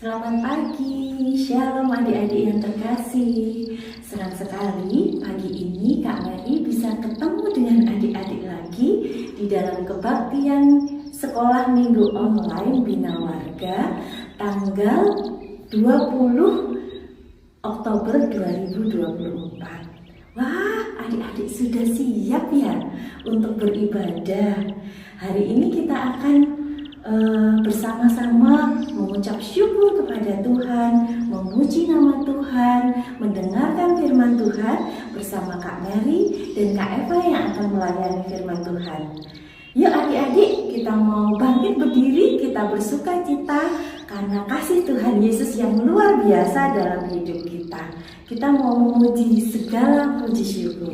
Selamat pagi, Shalom adik-adik yang terkasih. Senang sekali pagi ini Kak Mary bisa ketemu dengan adik-adik lagi di dalam kebaktian sekolah minggu online Bina Warga tanggal 20 Oktober 2024. Wah, adik-adik sudah siap ya untuk beribadah. Hari ini kita akan bersama-sama mengucap syukur kepada Tuhan, memuji nama Tuhan, mendengarkan firman Tuhan bersama Kak Mary dan Kak Eva yang akan melayani firman Tuhan. Yuk adik-adik, kita mau bangkit berdiri, kita bersuka cita karena kasih Tuhan Yesus yang luar biasa dalam hidup kita. Kita mau memuji segala puji syukur.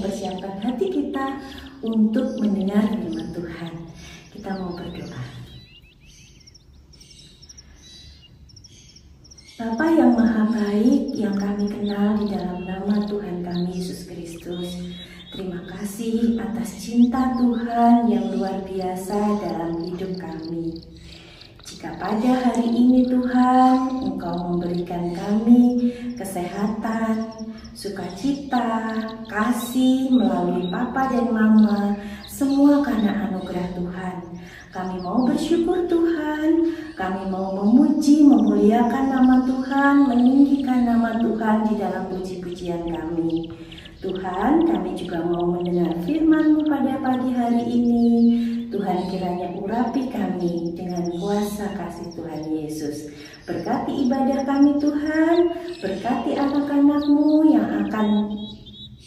mempersiapkan hati kita untuk mendengar firman Tuhan. Kita mau berdoa. Bapa yang Maha Baik yang kami kenal di dalam nama Tuhan kami Yesus Kristus, terima kasih atas cinta Tuhan yang luar biasa dalam hidup kami. Jika pada hari ini Tuhan, Engkau memberikan kami kesehatan, sukacita, kasih melalui Papa dan Mama, semua karena anugerah Tuhan. Kami mau bersyukur Tuhan, kami mau memuji, memuliakan nama Tuhan, meninggikan nama Tuhan di dalam puji-pujian kami. Tuhan, kami juga mau mendengar firman-Mu pada pagi hari ini. Tuhan, kiranya urapi kami dengan kuasa kasih Tuhan Yesus. Berkati ibadah kami Tuhan, berkati anak-anak-Mu yang akan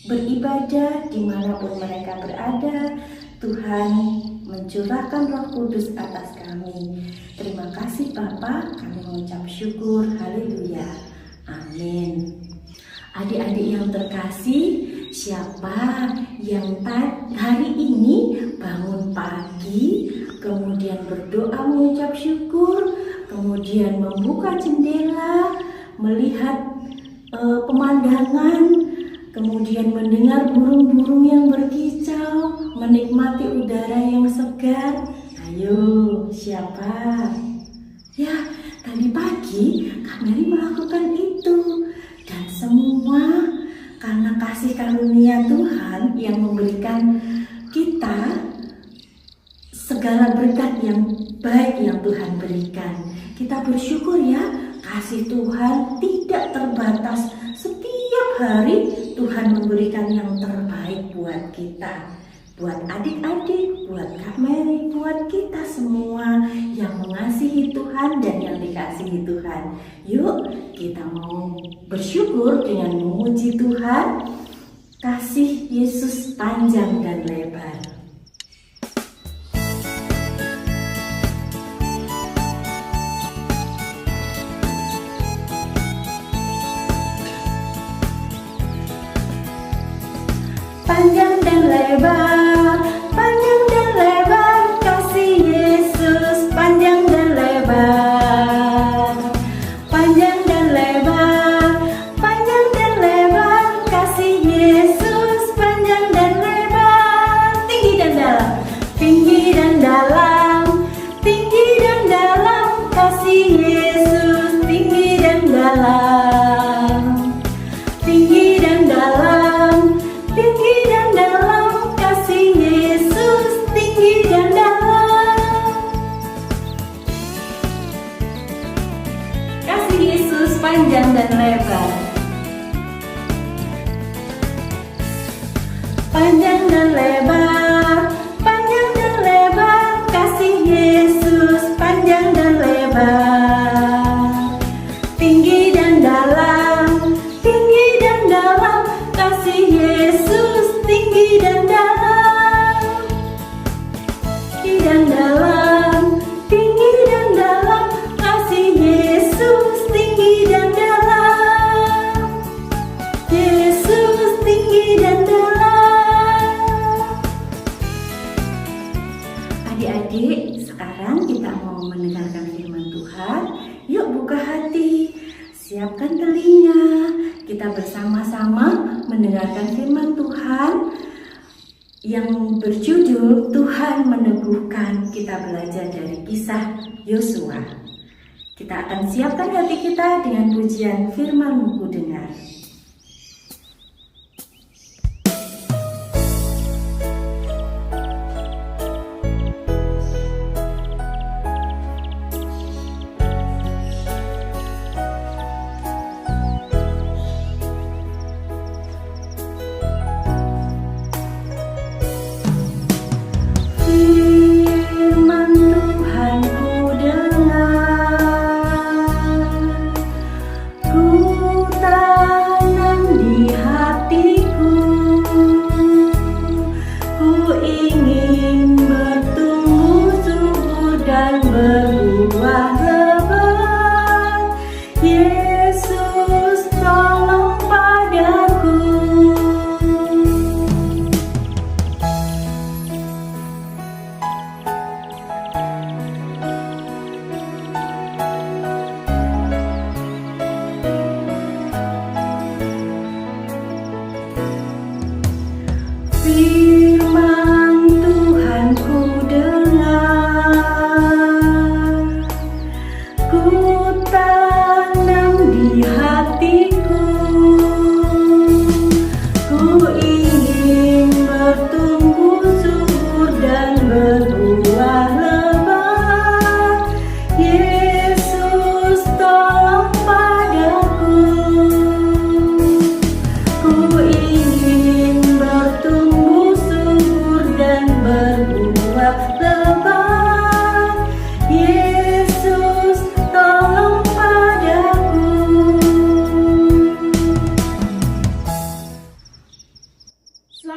beribadah dimanapun mereka berada. Tuhan, mencurahkan Roh Kudus atas kami. Terima kasih Bapa, kami mengucap syukur. Haleluya. Amin. Adik-adik yang terkasih, siapa yang hari ini bangun pagi, kemudian berdoa mengucap syukur, kemudian membuka jendela, melihat pemandangan, kemudian mendengar burung-burung yang berkicau, menikmati udara yang segar? Ayo, siapa? Ya, tadi pagi Kak Mary melakukan itu. Dan semua karena kasih karunia Tuhan yang memberikan kita segala berkat yang baik yang Tuhan berikan. Kita bersyukur ya, kasih Tuhan tidak terbatas. Setiap hari Tuhan memberikan yang terbaik buat kita, buat adik-adik, buat Kak Mary, buat kita semua yang mengasihi Tuhan dan yang dikasihi Tuhan. Yuk, kita mau bersyukur dengan memuji Tuhan. Kasih Yesus panjang dan lebar. Panjang dan lebar, panjang dan lebar, kasih Yesus panjang dan lebar. Panjang dan lebar, panjang dan lebar, kasih Yesus panjang dan lebar. Tinggi dan dalam, tinggi dan dalam, tinggi dan dalam, kasih Yesus tinggi dan dalam. Tinggi dan dalam, tinggi dan dalam, kasih Yesus tinggi dan dalam. Kasih Yesus panjang dan lebar. Panjang dan lebar, panjang dan lebar, kasih Yesus panjang dan lebar. Tinggi dan dalam, tinggi dan dalam, kasih Yesus tinggi dan dalam. Tinggi dan dalam, tinggi dan dalam, kasih Yesus tinggi dan dalam. Yesus tinggi dan dalam. Adik-adik, sekarang kita mau mendengarkan firman Tuhan. Yuk buka hati, siapkan telinga. Kita bersama-sama mendengarkan firman Tuhan yang berjudul Tuhan Meneguhkan. Kita belajar dari kisah Yosua. Kita akan siapkan hati kita dengan pujian firman-Mu ku dengar. Firman Tuhan ku dengar, ku tak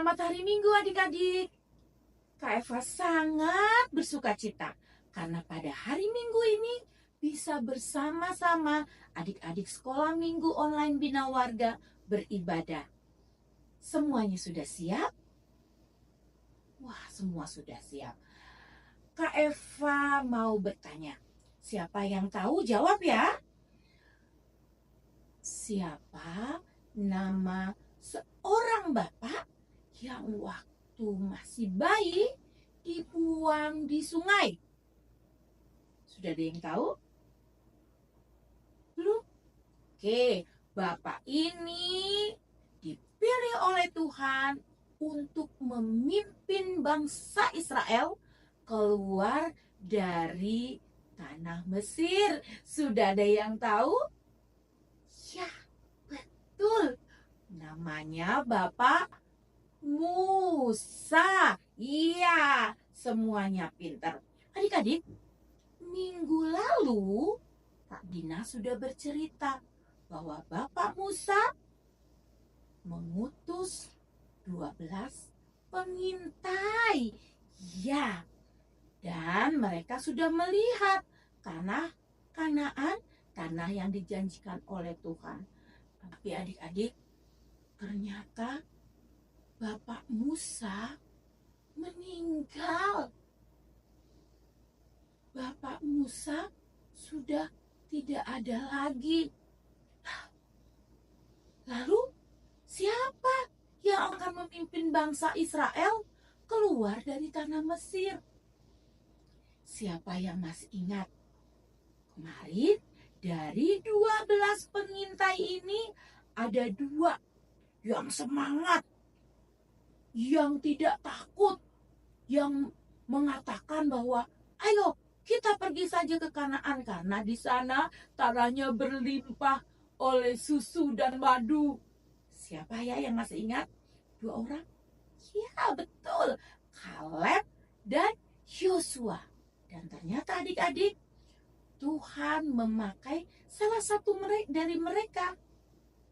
Selamat hari Minggu adik-adik. Kak Eva sangat bersuka cita karena pada hari Minggu ini bisa bersama-sama adik-adik sekolah minggu online Bina Warga beribadah. Semuanya sudah siap? Wah, semua sudah siap. Kak Eva mau bertanya. Siapa yang tahu jawab ya? Siapa nama seorang bapak yang waktu masih bayi dibuang di sungai? Sudah ada yang tahu? Belum? Oke, bapak ini dipilih oleh Tuhan untuk memimpin bangsa Israel keluar dari tanah Mesir. Sudah ada yang tahu? Ya, betul. Namanya Bapak Musa. Iya, semuanya pintar. Adik-adik, minggu lalu Kak Dina sudah bercerita bahwa Bapak Musa mengutus 12 pengintai. Ya, dan mereka sudah melihat tanah Kanaan, tanah yang dijanjikan oleh Tuhan. Tapi adik-adik, ternyata Bapak Musa meninggal. Bapak Musa sudah tidak ada lagi. Lalu siapa yang akan memimpin bangsa Israel keluar dari tanah Mesir? Siapa yang masih ingat? Kemarin dari 12 pengintai ini ada 2 yang semangat, yang tidak takut, yang mengatakan bahwa ayo kita pergi saja ke Kanaan karena di sana tanahnya berlimpah oleh susu dan madu. Siapa ya yang masih ingat? 2 orang? Ya, betul. Kaleb dan Yosua. Dan ternyata adik-adik, Tuhan memakai salah satu dari mereka.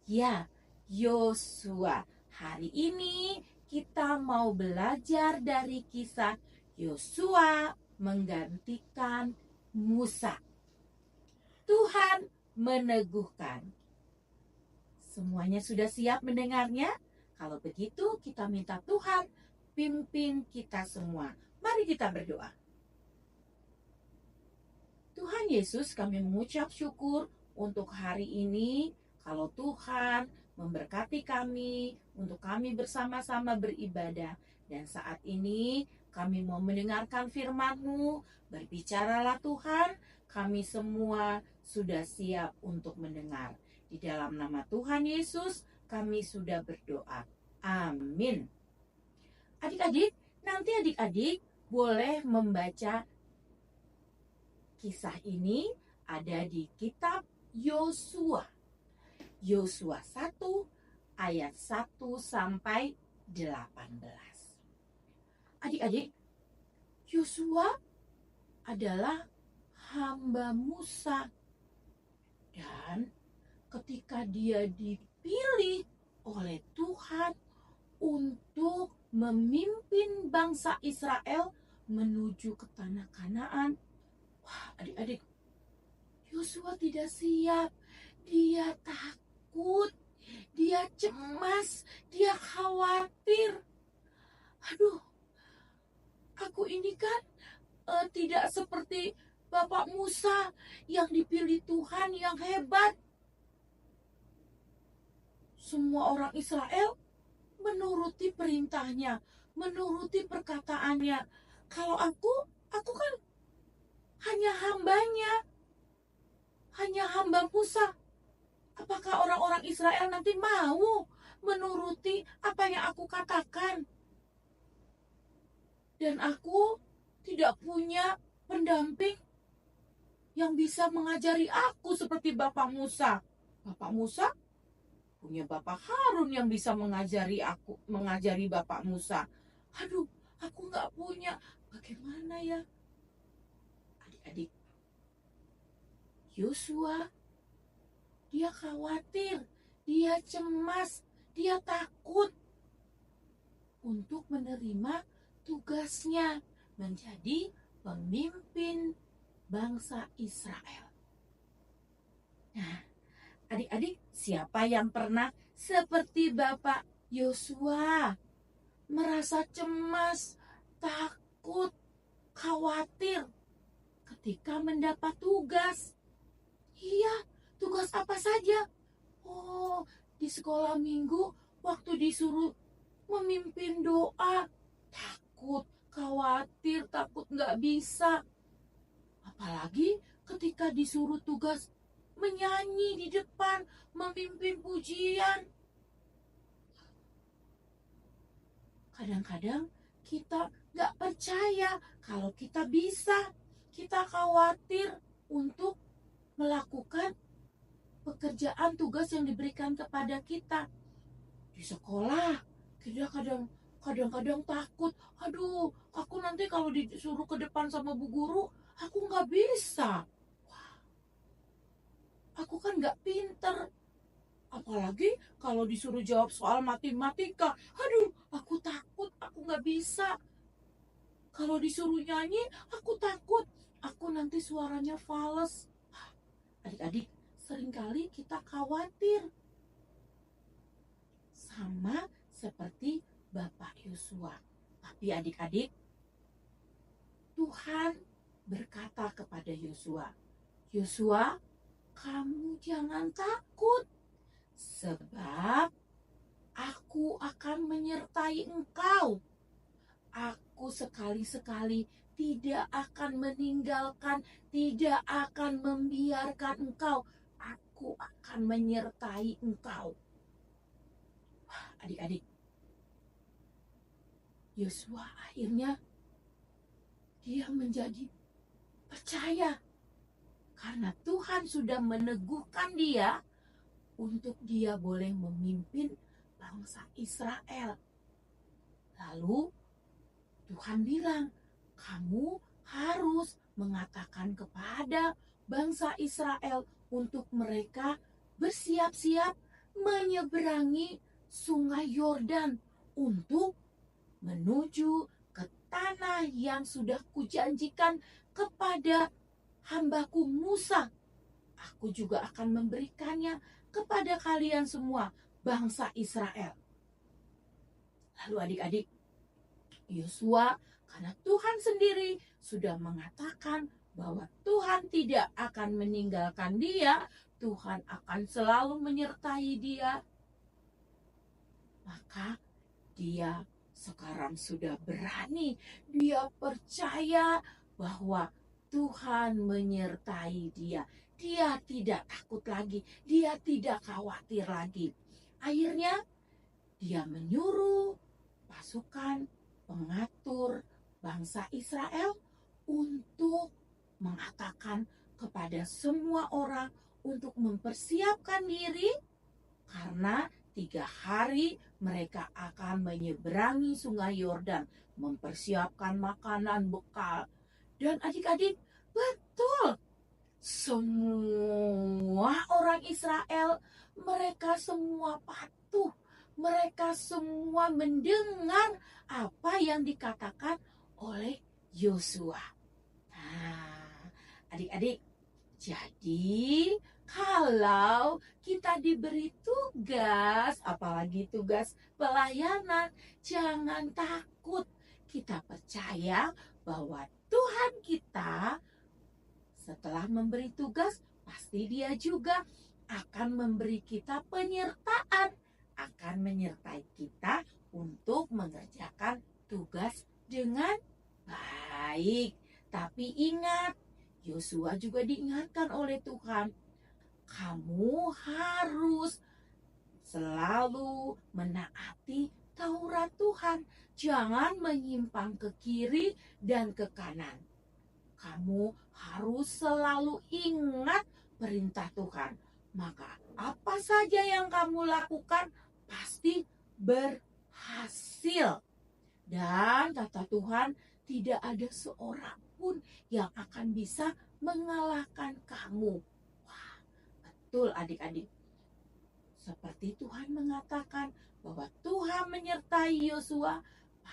Ya, Yosua. Hari ini kita mau belajar dari kisah Yosua menggantikan Musa. Tuhan meneguhkan. Semuanya sudah siap mendengarnya? Kalau begitu kita minta Tuhan pimpin kita semua. Mari kita berdoa. Tuhan Yesus, kami mengucap syukur untuk hari ini. Kalau Tuhan memberkati kami, untuk kami bersama-sama beribadah. Dan saat ini kami mau mendengarkan firman-Mu. Berbicaralah Tuhan, kami semua sudah siap untuk mendengar. Di dalam nama Tuhan Yesus, kami sudah berdoa. Amin. Adik-adik, nanti adik-adik boleh membaca kisah ini ada di kitab Yosua. Yosua 1 ayat 1 sampai 18. Adik-adik, Yosua adalah hamba Musa. Dan ketika dia dipilih oleh Tuhan untuk memimpin bangsa Israel menuju ke tanah Kanaan, wah, adik-adik, Yosua tidak siap. Dia takut, dia cemas, dia khawatir. Aduh, aku ini kan tidak seperti Bapak Musa yang dipilih Tuhan yang hebat. Semua orang Israel menuruti perintahnya, menuruti perkataannya. Kalau aku kan hanya hambanya, hanya hamba Musa. Apakah orang-orang Israel nanti mau menuruti apa yang aku katakan? Dan aku tidak punya pendamping yang bisa mengajari aku seperti Bapak Musa. Bapak Musa punya Bapak Harun yang bisa mengajari Bapak Musa. Aduh, aku nggak punya. Bagaimana ya? Adik-adik, Yosua, dia khawatir, dia cemas, dia takut. untuk menerima tugasnya menjadi pemimpin bangsa Israel. Nah, adik-adik, siapa yang pernah seperti Bapak Yosua merasa cemas, takut, khawatir ketika mendapat tugas? Iya, tugas apa saja? Oh, di sekolah minggu waktu disuruh memimpin doa, takut, khawatir, takut nggak bisa. Apalagi ketika disuruh tugas menyanyi di depan, memimpin pujian. Kadang-kadang kita nggak percaya kalau kita bisa. Kita khawatir untuk melakukan pekerjaan tugas yang diberikan kepada kita. Di sekolah, kita kadang-kadang takut. Aduh, aku nanti kalau disuruh ke depan sama bu guru, aku nggak bisa. Wah, aku kan nggak pinter. Apalagi kalau disuruh jawab soal matematika. Aduh, aku takut, aku nggak bisa. Kalau disuruh nyanyi, aku takut. Aku nanti suaranya fals. Adik-adik, seringkali kita khawatir. Sama seperti Bapak Yosua. Tapi adik-adik, Tuhan berkata kepada Yosua, Yosua, kamu jangan takut, sebab aku akan menyertai engkau. Aku sekali-sekali tidak akan meninggalkan, tidak akan membiarkan engkau. Aku akan menyertai engkau. Wah, adik-adik, Yosua akhirnya dia menjadi percaya karena Tuhan sudah meneguhkan dia untuk dia boleh memimpin bangsa Israel. Lalu Tuhan bilang, kamu harus mengatakan kepada bangsa Israel untuk mereka bersiap-siap menyeberangi sungai Yordan untuk menuju ke tanah yang sudah kujanjikan kepada hambaku Musa. Aku juga akan memberikannya kepada kalian semua, bangsa Israel. Lalu adik-adik, Yosua, karena Tuhan sendiri sudah mengatakan bahwa Tuhan tidak akan meninggalkan dia, Tuhan akan selalu menyertai dia. Maka dia sekarang sudah berani, dia percaya bahwa Tuhan menyertai dia. Dia tidak takut lagi, dia tidak khawatir lagi. Akhirnya dia menyuruh pasukan pengatur bangsa Israel untuk mengatakan kepada semua orang untuk mempersiapkan diri karena 3 hari mereka akan menyeberangi sungai Yordan, mempersiapkan makanan bekal. Dan adik-adik, betul, semua orang Israel, mereka semua patuh. Mereka semua mendengar apa yang dikatakan oleh Yosua. Nah, adik-adik, jadi kalau kita diberi tugas, apalagi tugas pelayanan, jangan takut. Kita percaya bahwa Tuhan kita setelah memberi tugas, pasti Dia juga akan memberi kita penyertaan, akan menyertai kita untuk mengerjakan tugas dengan baik. Tapi ingat, Yosua juga diingatkan oleh Tuhan, kamu harus selalu menaati Taurat Tuhan. Jangan menyimpang ke kiri dan ke kanan. Kamu harus selalu ingat perintah Tuhan. Maka apa saja yang kamu lakukan pasti berhasil. Dan kata Tuhan, tidak ada seorang pun yang akan bisa mengalahkan kamu. Wah, betul adik-adik. Seperti Tuhan mengatakan bahwa Tuhan menyertai Yosua,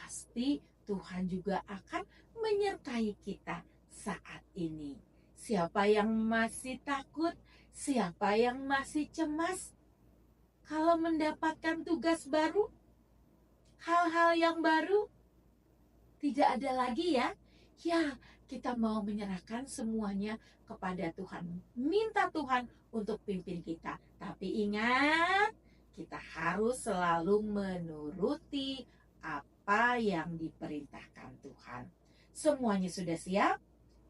pasti Tuhan juga akan menyertai kita saat ini. Siapa yang masih takut? Siapa yang masih cemas? Kalau mendapatkan tugas baru, hal-hal yang baru, tidak ada lagi ya. Ya, kita mau menyerahkan semuanya kepada Tuhan. Minta Tuhan untuk pimpin kita. Tapi ingat, kita harus selalu menuruti apa yang diperintahkan Tuhan. Semuanya sudah siap?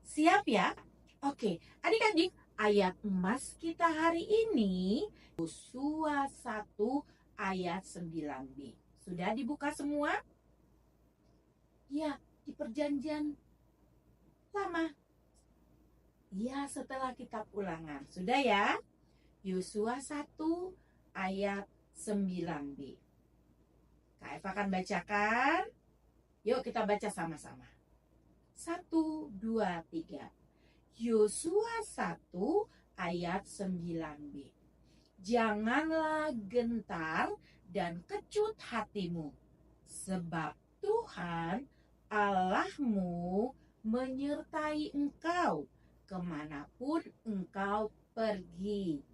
Siap ya? Oke, adik-adik, ayat emas kita hari ini Yosua 1 ayat 9b. Sudah dibuka semua? Ya, di perjanjian lama. Ya, setelah kitab Ulangan. Sudah ya? Yosua 1 ayat 9b. Kak Eva akan bacakan. Yuk kita baca sama-sama. 1, 2, 3. Yosua 1 ayat 9b. Janganlah gentar dan kecut hatimu, sebab Tuhan Allahmu menyertai engkau kemanapun engkau pergi.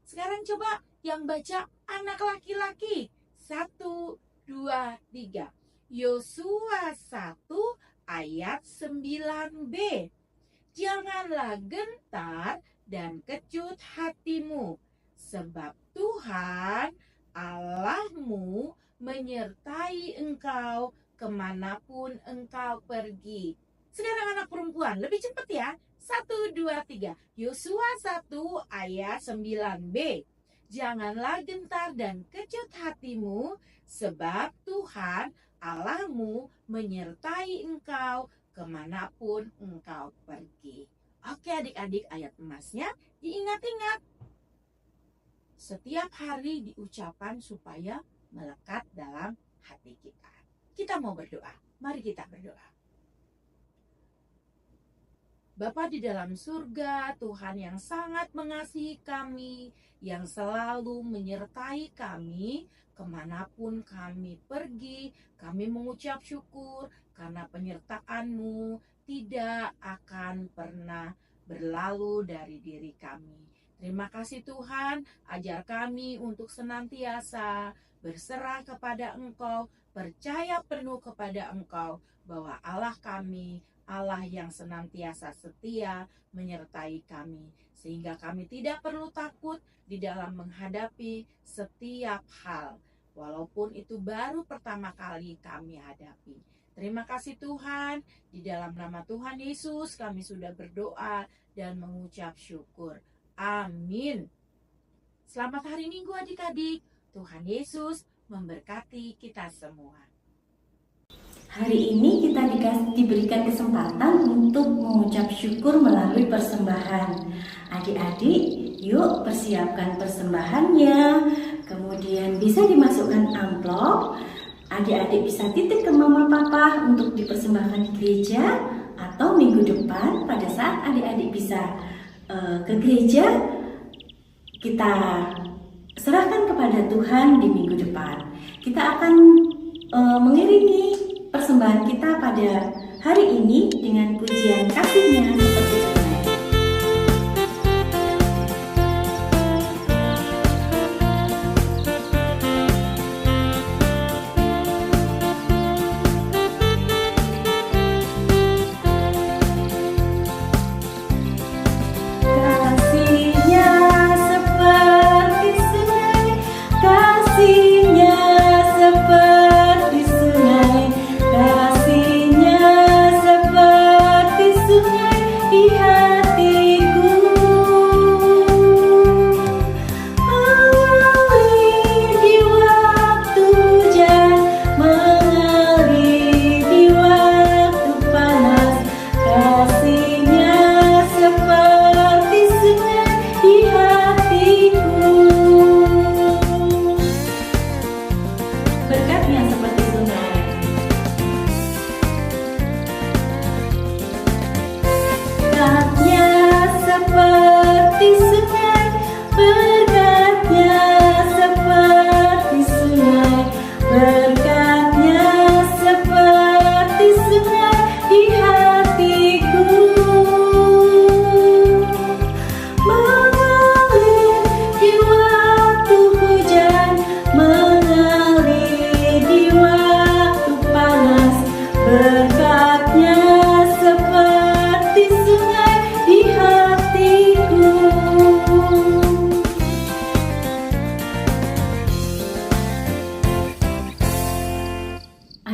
Sekarang coba yang baca anak laki-laki. 1, 2, 3. Yosua 1 ayat 9b. Janganlah gentar dan kecut hatimu, sebab Tuhan Allahmu menyertai engkau kemanapun engkau pergi. Sekarang anak perempuan, lebih cepat ya. 1, 2, 3. Yosua 1 ayat 9b. Janganlah gentar dan kecut hatimu, sebab Tuhan Allahmu menyertai engkau kemanapun engkau pergi. Oke adik-adik, ayat emasnya diingat-ingat. Setiap hari diucapkan supaya melekat dalam hati kita. Kita mau berdoa. Mari kita berdoa. Bapa di dalam surga, Tuhan yang sangat mengasihi kami, yang selalu menyertai kami kemanapun kami pergi. Kami mengucap syukur karena penyertaan-Mu tidak akan pernah berlalu dari diri kami. Terima kasih Tuhan, ajar kami untuk senantiasa berserah kepada Engkau, percaya penuh kepada Engkau bahwa Allah kami, Allah yang senantiasa setia menyertai kami, sehingga kami tidak perlu takut di dalam menghadapi setiap hal, walaupun itu baru pertama kali kami hadapi. Terima kasih Tuhan, di dalam nama Tuhan Yesus kami sudah berdoa dan mengucap syukur. Amin. Selamat hari Minggu adik-adik. Tuhan Yesus memberkati kita semua. Hari ini kita diberikan kesempatan untuk mengucap syukur melalui persembahan. Adik-adik, yuk persiapkan persembahannya. Kemudian bisa dimasukkan amplop. Adik-adik bisa titip ke mama papa untuk dipersembahkan di gereja. Atau minggu depan pada saat adik-adik bisa ke gereja, kita serahkan kepada Tuhan di minggu depan. Kita akan mengiringi persembahan kita pada hari ini dengan pujian kasihnya seperti ini. Berkatnya seperti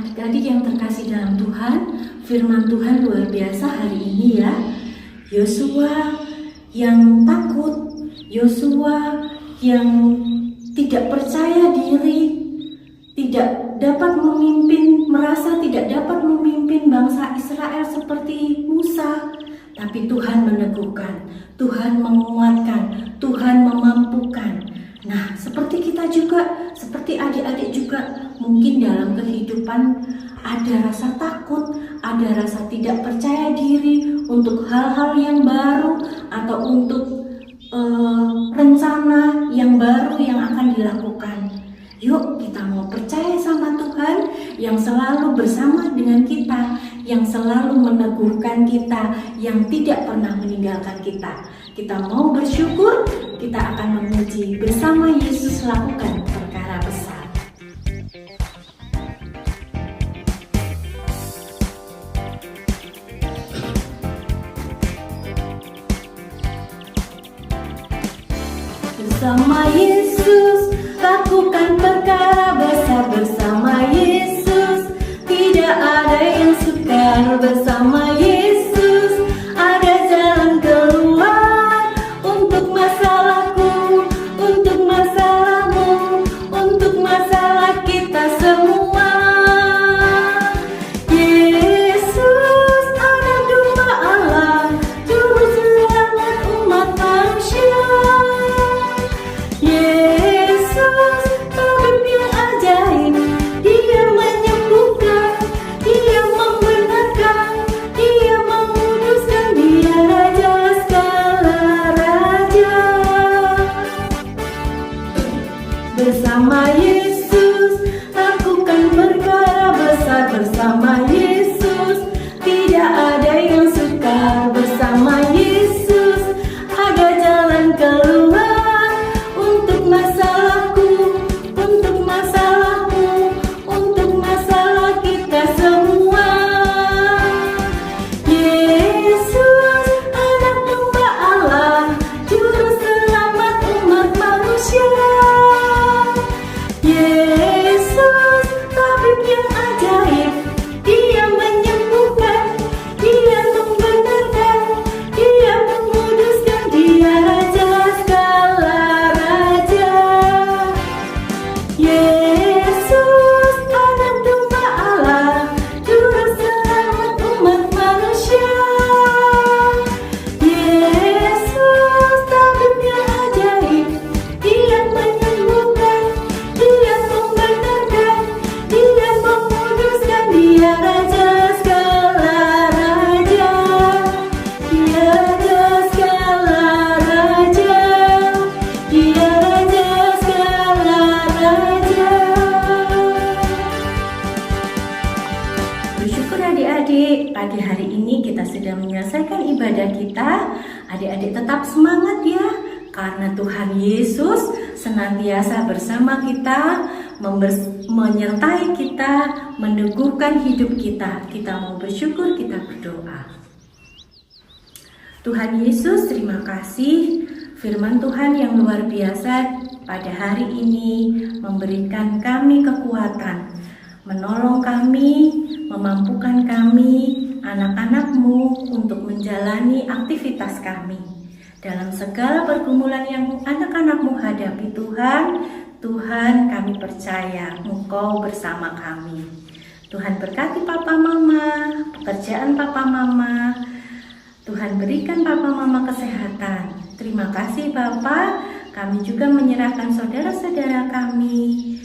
Adik-adik yang terkasih dalam Tuhan, firman Tuhan luar biasa hari ini ya. Yosua yang takut, Yosua yang tidak percaya diri, tidak dapat memimpin, merasa tidak dapat memimpin bangsa Israel seperti Musa. Tapi Tuhan meneguhkan, Tuhan menguatkan, Tuhan memampukan. Nah, seperti kita juga, seperti adik-adik juga, mungkin dalam kehidupan ada rasa takut, ada rasa tidak percaya diri untuk hal-hal yang baru atau untuk rencana yang baru yang akan dilakukan. Yuk kita mau percaya sama Tuhan yang selalu bersama dengan kita, yang selalu meneguhkan kita, yang tidak pernah meninggalkan kita. Kita mau bersyukur, kita akan memuji bersama Yesus lakukan perkara besar. Bersama Yesus lakukan perkara besar, bersama Yesus tidak ada yang sukar, bersama Yesus ada jalan keluar untuk masalahku, untuk masalahmu, untuk masalah kita semua. Yesus anak domba Allah, juru selamat umat manusia. Yesus tabib yang ajaib, Dia menyembuhkan, Dia membenarkan, Dia menguduskan, Dia Raja segala raja. Bersama Yesus lakukan perkara besar, bersama Yesus tidak ada yang sukar, bersama Yesus ada jalan keluar untuk masalahku, untuk masalahmu, untuk masalah kita semua. Yesus anak domba Allah, juru selamat umat manusia. Yesus tabib yang ajaib, Dia menyembuhkan, Dia membenarkan, Dia menguduskan, Dia Raja segala raja. Yesus anak domba Allah, juru selamat umat manusia. Yesus tabib yang ajaib, Dia menyembuhkan, Dia membenarkan, Dia menguduskan, Dia Raja segala raja. Dia Raja segala raja, Dia Raja segala raja. Bersyukur adik-adik, pagi hari ini kita sudah menyelesaikan ibadah kita. Adik-adik tetap semangat ya, karena Tuhan Yesus senantiasa bersama kita, menyertai kita, meneguhkan hidup kita. Kita mau bersyukur, kita berdoa. Tuhan Yesus, terima kasih firman Tuhan yang luar biasa pada hari ini memberikan kami kekuatan, menolong kami, memampukan kami, anak-anak-Mu untuk menjalani aktivitas kami. Dalam segala pergumulan yang anak-anak-Mu hadapi Tuhan kami percaya Engkau bersama kami. Tuhan berkati Papa Mama, pekerjaan Papa Mama. Tuhan berikan Papa Mama kesehatan. Terima kasih Bapak, kami juga menyerahkan saudara-saudara kami.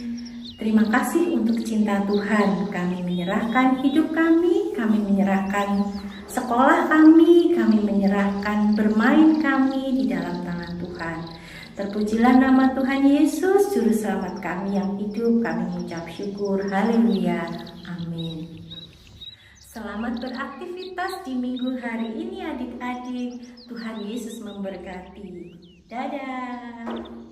Terima kasih untuk cinta Tuhan, kami menyerahkan hidup kami menyerahkan sekolah kami menyerahkan bermain kami di dalam tangan Tuhan. Terpujilah nama Tuhan Yesus, Juru Selamat kami yang hidup, kami mengucap syukur, haleluya, amin. Selamat beraktivitas di minggu hari ini adik-adik, Tuhan Yesus memberkati. Dadah.